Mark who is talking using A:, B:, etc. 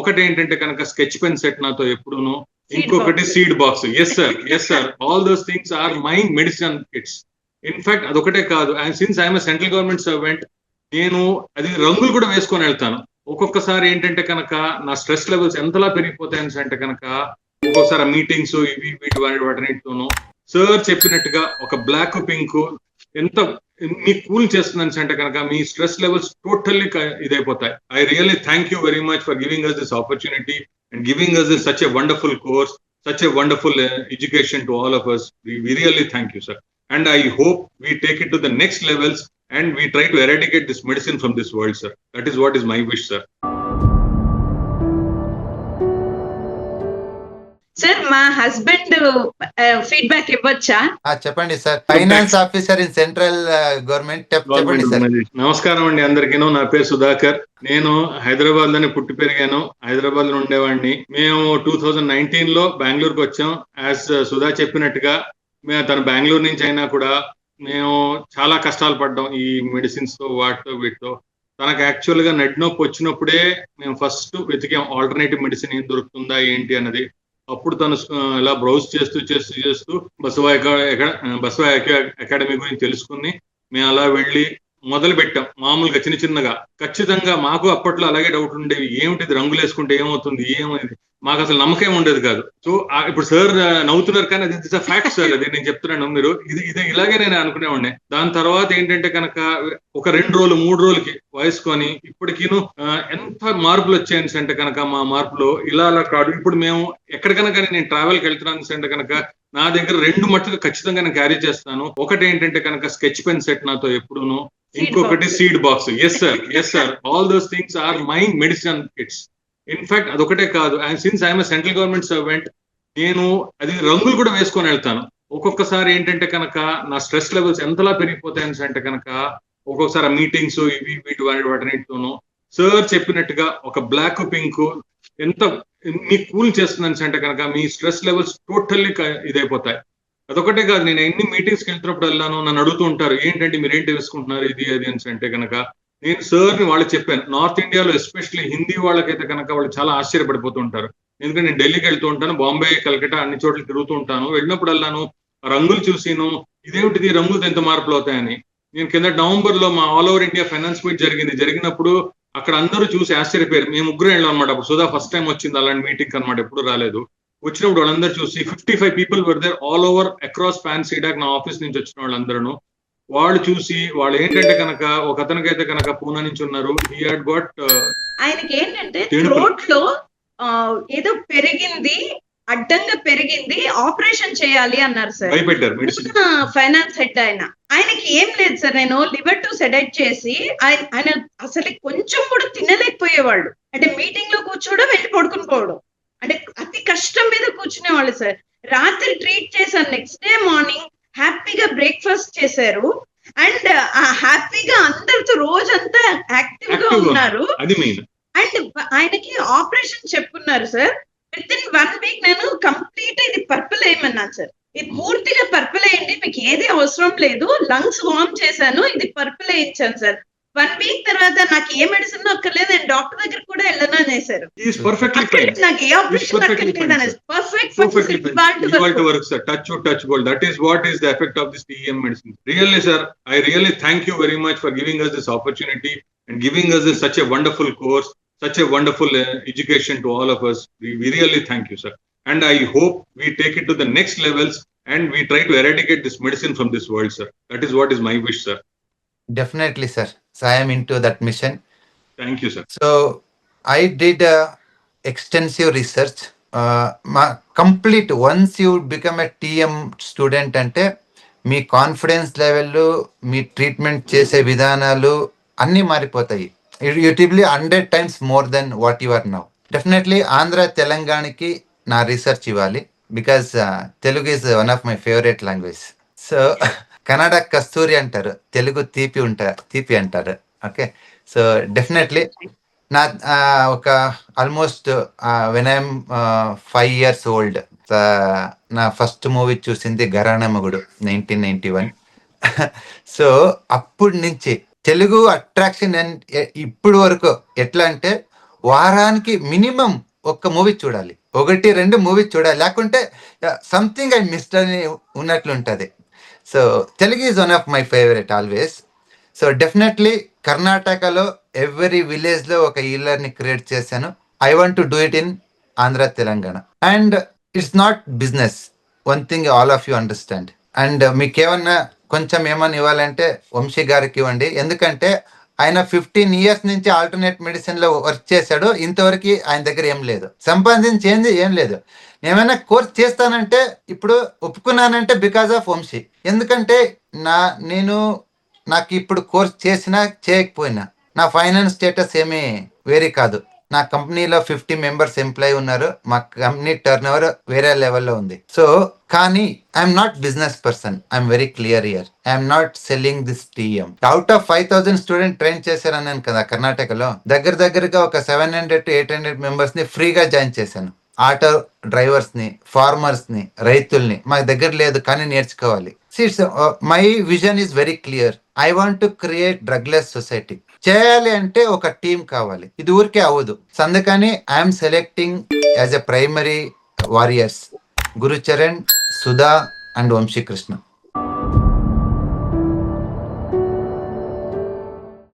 A: ఒకటి ఏంటంటే కనుక స్కెచ్ పెన్ సెట్ నాతో ఎప్పుడూను, ఇంకొకటి seed box. Yes sir, all those things are my medicine kits. In fact అదొకటే కాదు, and since I'm central government servant, నేను అది రంగులు కూడా వేసుకొని వెళ్తాను. ఒక్కొక్కసారి ఏంటంటే కనుక నా స్ట్రెస్ లెవెల్స్ ఎంతలా పెరిగిపోతాయని అంటే కనుక ఒక్కొక్కసారి మీటింగ్స్ ఇవి వీటి వాటన్నిటితోనూ సార్ చెప్పినట్టుగా ఒక బ్లాక్ పింక్ ఎంత మీ కూల్ చేస్తుందని అంటే కనుక మీ స్ట్రెస్ లెవెల్స్ టోటల్లీ ఇదైపోతాయి. I really thank you very much for giving us this opportunity and giving us this such a wonderful course, such a wonderful education to all of us. We really thank you, sir. And I hope we take it to the next levels and we try to eradicate this medicine from this world, sir. That is what is my wish, sir.
B: Sir మా husband feedback ఇవ్వచ్చా?
C: చెప్పండి sir. Finance officer in central government. చెప్పండి sir.
A: నమస్కారం అండి అందరికీ. నా పేరు సుధాకర్. నేను హైదరాబాద్ లోనే పుట్టి పెరిగాను. హైదరాబాద్ లో ఉండేవాడిని. మేము 2019 లో బెంగళూరుకి వచ్చాం. యాజ్ సుధా చెప్పినట్టుగా మేము తన బెంగళూరు నుంచి అయినా కూడా మేము చాలా కష్టాలు పడ్డాం ఈ మెడిసిన్స్ తో వాటితో వీటితో. తనకు యాక్చువల్ గా నడ్డి నొప్పి వచ్చినప్పుడే మేము ఫస్ట్ వెతికాం ఆల్టర్నేటివ్ మెడిసిన్ ఏం దొరుకుతుందా ఏంటి అన్నది. అప్పుడు తను ఇలా బ్రౌజ్ చేస్తూ బసవ అకాడమీ గురించి తెలుసుకుని మేము అలా వెళ్ళి మొదలు పెట్టాం. మామూలుగా చిన్నగా. ఖచ్చితంగా మాకు అప్పట్లో అలాగే డౌట్ ఉండేవి, ఏమిటి రంగులు వేసుకుంటే ఏమవుతుంది, ఏమైంది, మాకు అసలు నమ్మకం ఉండేది కాదు. సో ఇప్పుడు సార్ నవ్వుతున్నారు కానీ అది ఇట్స్ ఫ్యాక్ట్ సార్. అది నేను చెప్తున్నాను, మీరు ఇది ఇలాగే నేను అనుకునేవాడిని. దాని తర్వాత ఏంటంటే కనుక ఒక 2 రోజులు 3 రోజులకి వయసుకొని ఇప్పటికీను ఎంత మార్పులు వచ్చాయని అంటే కనుక మా మార్పులు ఇలా కాదు. ఇప్పుడు మేము ఎక్కడికైనా కానీ నేను ట్రావెల్కి వెళ్తున్నాను అంటే కనుక నా దగ్గర 2 మట్టుకు ఖచ్చితంగా నేను క్యారీ చేస్తాను. ఒకటి ఏంటంటే కనుక స్కెచ్ పెన్ సెట్ నాతో ఎప్పుడూను, ఇంకొకటి seed box. Yes sir, all those things are my medicine kits. In fact అదొకటే కాదు, and since I'm central government servant, నేను అది రంగులు కూడా వేసుకొని వెళ్తాను. ఒక్కొక్కసారి ఏంటంటే కనుక నా స్ట్రెస్ లెవెల్స్ ఎంతలా పెరిగిపోతాయని అంటే కనుక ఒక్కొక్కసారి మీటింగ్స్ ఇవి వీటి వాటన్నిటితోనూ సార్ చెప్పినట్టుగా ఒక బ్లాక్ పింక్ ఎంత మీ కూల్ చేస్తుందని అంటే కనుక మీ స్ట్రెస్ లెవెల్స్ టోటల్లీ ఇదైపోతాయి. అదొకటే కాదు, నేను ఎన్ని మీటింగ్స్కి వెళ్తున్నప్పుడు వెళ్ళాను, నన్ను అడుగుతూ ఉంటారు ఏంటంటే మీరు ఏంటి వేసుకుంటున్నారు ఇది అది అని అంటే కనుక నేను సార్ని వాళ్ళకి చెప్పాను. నార్త్ ఇండియాలో ఎస్పెషల్లీ హిందీ వాళ్ళకైతే కనుక వాళ్ళు చాలా ఆశ్చర్యపడిపోతూ ఉంటారు. ఎందుకంటే నేను ఢిల్లీకి వెళ్తూ ఉంటాను, బాంబే, కలకటా అన్ని చోట్ల తిరుగుతూ ఉంటాను. వెళ్ళినప్పుడు వెళ్ళాను రంగులు చూసిను, ఇదేమిటిది రంగులతో ఎంత మార్పులు అవుతాయని. నేను కింద నవంబర్ లో మా all over India finance meet జరిగినప్పుడు అక్కడ అందరూ చూసి ఆశ్చర్యపోయారు. మేము ముగ్గురు వెళ్ళాం అనమాట. అప్పుడు సుధా ఫస్ట్ టైం వచ్చింది అలాంటి మీటింగ్ అనమాట, ఎప్పుడు రాలేదు. వచ్చినప్పుడు వాళ్ళందరూ చూసి 55 people were there all over across pan CDAC, నా ఆఫీస్ నుంచి వచ్చిన వాళ్ళందరూ. వాళ్ళు చూసి వాళ్ళు ఏంటంటే కనుక ఒక అతనికైతే కనుక పూనా నుంచి ఉన్నారు. హీ హాడ్ గాట్
B: ఆయనకి ఏంటంటే థ్రోట్ లో ఏదో పెరిగింది, అడ్డంగా పెరిగింది, ఆపరేషన్ చేయాలి అన్నారు సార్. ఫైనాన్స్ హెడ్ ఆయనకి ఏం లేదు సార్. నేను లివర్ టు సెడెక్ట్ చేసి ఆయన అసలు కొంచెం కూడా తినలేకపోయేవాళ్ళు. అంటే మీటింగ్ లో కూర్చోవడం, వెళ్ళి పడుకుని పోవడం, అంటే అతి కష్టం మీద కూర్చునేవాళ్ళు సార్. రాత్రి ట్రీట్ చేశాను, నెక్స్ట్ డే మార్నింగ్ హ్యాపీగా బ్రేక్ఫాస్ట్ చేశారు. అండ్ హ్యాపీగా అందరితో రోజంతా యాక్టివ్ గా ఉన్నారు. అండ్ ఆయనకి ఆపరేషన్ చెప్పుకున్నారు సార్. విత్ ఇన్ 1 వీక్ నేను కంప్లీట్ ఇది పర్పుల్ వేయమన్నాను సార్. ఇది పూర్తిగా పర్పుల్ వేయండి, మీకు ఏది అవసరం లేదు, లంగ్స్ వార్మ్ చేశాను, ఇది పర్పుల్ వేయించాను సార్. 1 వీక్ తర్వాత నాకు ఏ మెడిసిన్ అక్కర్లేదు, నేను డాక్టర్ దగ్గర కూడా వెళ్ళను అనేసారు. నాకు ఏ ఆపరేషన్ అక్కర్లేదు.
A: Touch gold. That is what is the effect of this TEM medicine. Really, sir, I really thank you very much for giving us this opportunity and giving us such a wonderful course, such a wonderful education to all of us. We really thank you, sir. And I hope we take it to the next levels and we try to eradicate this medicine from this world, sir. That is what is my wish, sir.
C: Definitely, sir. So I am into that mission.
A: Thank you, sir.
C: So I did extensive research. Complete, once you become a TM student అంటే మీ confidence level, మీ treatment చేసే విధానాలు అన్నీ మారిపోతాయి. It will be 100 times more than what you are now. Definitely Andhra తెలంగాణకి నా research ఇవ్వాలి, because Telugu is one of my favourite language. So Kannada కస్తూరి అంటారు, తెలుగు తీపి అంటారు. ఓకే, సో డెఫినెట్లీ నా ఒక almost when I'm 5 years old నా ఫస్ట్ మూవీ చూసింది ఘరానా మొగుడు 1991. సో అప్పటి నుంచి తెలుగు అట్రాక్షన్ ఇప్పుడు వరకు ఎట్లా అంటే వారానికి మినిమం ఒక్క మూవీ చూడాలి, 1-2 మూవీ చూడాలి, లేకుంటే సంథింగ్ ఐ మిస్డ్ అని ఉన్నట్లుంటది. So Telugu is one of my favourite always. So definitely కర్ణాటకలో ఎవ్రీ విలేజ్ లో ఒక ఈలర్ ని క్రియేట్ చేశాను. I want to do it in Andhra, Telangana. And it's not business, one thing all of you understand. అండ్ మీకు ఏమన్నా కొంచెం ఏమన్నా ఇవ్వాలంటే వంశీ గారికి ఇవ్వండి, ఎందుకంటే ఆయన 15 years నుంచి ఆల్టర్నేట్ మెడిసిన్ లో వర్క్ చేశాడు. ఇంతవరకు ఆయన దగ్గర ఏం లేదు, సంపాదించేంది ఏం లేదు. ఏమైనా కోర్స్ చేస్తానంటే ఇప్పుడు ఒప్పుకున్నానంటే బికాస్ ఆఫ్ వంశీ. ఎందుకంటే నాకు ఇప్పుడు కోర్స్ చేసినా చేయకపోయినా నా ఫైనాన్స్ స్టేటస్ ఏమీ వేరే కాదు. నా కంపెనీలో 50 members ఎంప్లాయీ ఉన్నారు. మా కంపెనీ టర్న్ ఓవర్ వేరే లెవెల్లో ఉంది. సో కానీ I'm not business person, I'm very clear here. I'm not selling this TM. Out of 5,000 student train చేశారన్నాను కదా కర్ణాటకలో. దగ్గరగా ఒక 700 to 800 members ని ఫ్రీగా జాయిన్ చేశాను. ఆటో డ్రైవర్స్ ని, ఫార్మర్స్ ని, రైతుల్ని. మా దగ్గర లేదు కానీ నేర్చుకోవాలి. My vision is very clear. I want to create drugless society. చేయాలి అంటే ఒక టీం కావాలి, ఇది ఊరికే అవ్వదు. అందుకని I'm selecting as a primary warriors Gurucharan, Sudha and Vamsikrishna.